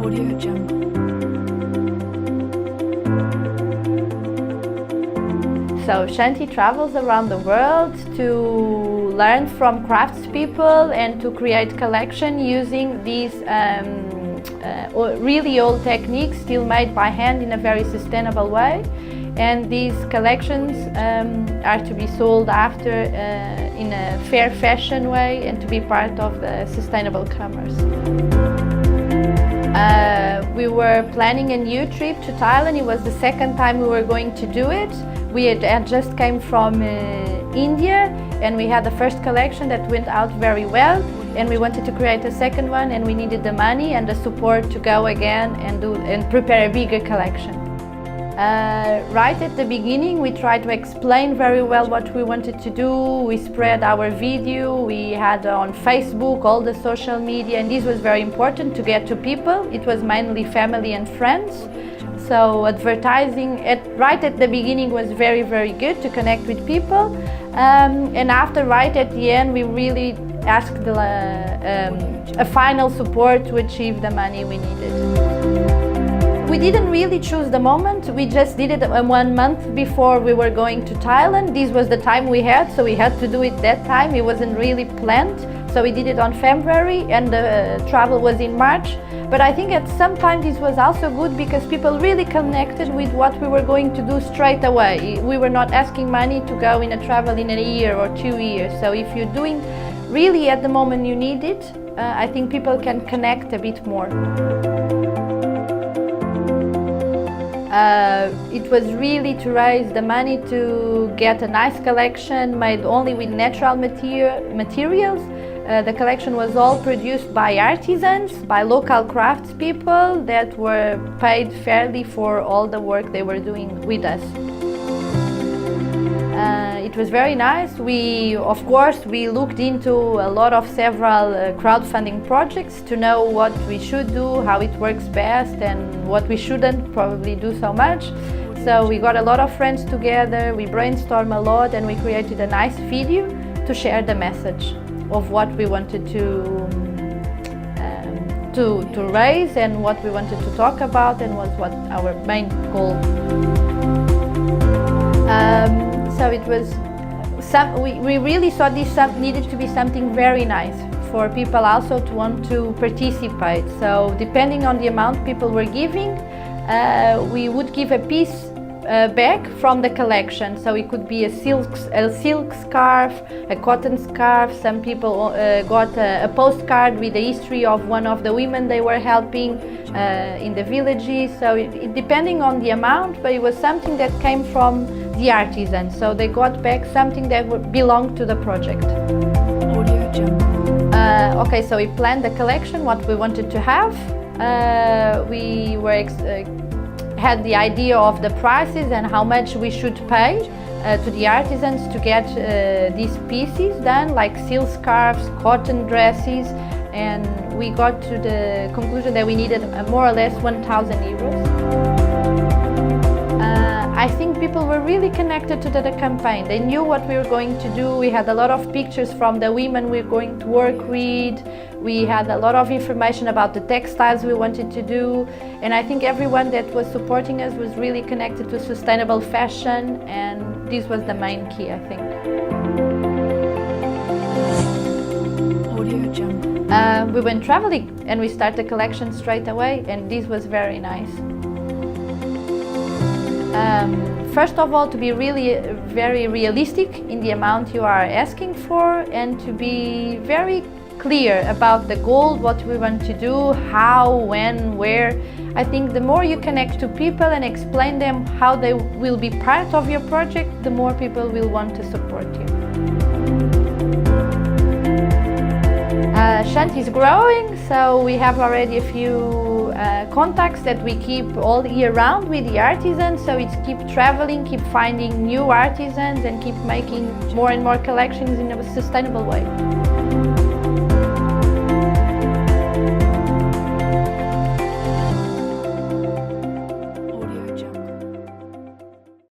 Audio Jungle. So Shanti travels around the world to learn from craftspeople and to create collection using these really old techniques still made by hand in a very sustainable way. And these collections are to be sold after in a fair fashion way and to be part of the sustainable commerce. We were planning a new trip to Thailand. It was the second time we were going to do it. We had just came from India and we had the first collection that went out very well, and we wanted to create a second one, and we needed the money and the support to go again and prepare a bigger collection. Right at the beginning we tried to explain very well what we wanted to do. We spread our video, we had on Facebook, all the social media, and this was very important to get to people. It was mainly family and friends. So advertising right at the beginning was very, very good to connect with people. And after, right at the end, we really asked a final support to achieve the money we needed. We didn't really choose the moment. We just did it 1 month before we were going to Thailand. This was the time we had, so we had to do it that time. It wasn't really planned. So we did it on February and the travel was in March. But I think at some time this was also good because people really connected with what we were going to do straight away. We were not asking money to go in a travel in a year or 2 years. So if you're doing really at the moment you need it, I think people can connect a bit more. It was really to raise the money to get a nice collection made only with natural materials. The collection was all produced by artisans, by local craftspeople that were paid fairly for all the work they were doing with us. It was very nice. Of course, we looked into a lot of several crowdfunding projects to know what we should do, how it works best, and what we shouldn't probably do so much. So we got a lot of friends together, we brainstormed a lot, and we created a nice video to share the message of what we wanted to raise and what we wanted to talk about, and was what our main goal. So it was we really thought this needed to be something very nice for people also to want to participate. So depending on the amount people were giving, we would give a piece back from the collection. So it could be a silk scarf, a cotton scarf. Some people got a postcard with the history of one of the women they were helping in the villages. So it depending on the amount, but it was something that came from the artisans. So they got back something that belonged to the project. Audio Jungle. Okay, so we planned the collection, what we wanted to have. We were had the idea of the prices and how much we should pay to the artisans to get these pieces done, like silk scarves, cotton dresses, and we got to the conclusion that we needed more or less 1,000 euros. I think people were really connected to the campaign. They knew what we were going to do. We had a lot of pictures from the women we were going to work with. We had a lot of information about the textiles we wanted to do. And I think everyone that was supporting us was really connected to sustainable fashion, and this was the main key, I think. Audio Jungle. We went traveling and we started the collection straight away, and this was very nice. First of all, to be really very realistic in the amount you are asking for, and to be very clear about the goal, what we want to do, how, when, where. I think the more you connect to people and explain them how they will be part of your project, the more people will want to support you. Shanti is growing, so we have already a few contacts that we keep all year round with the artisans. So it's keep traveling, keep finding new artisans, and keep making more and more collections in a sustainable way.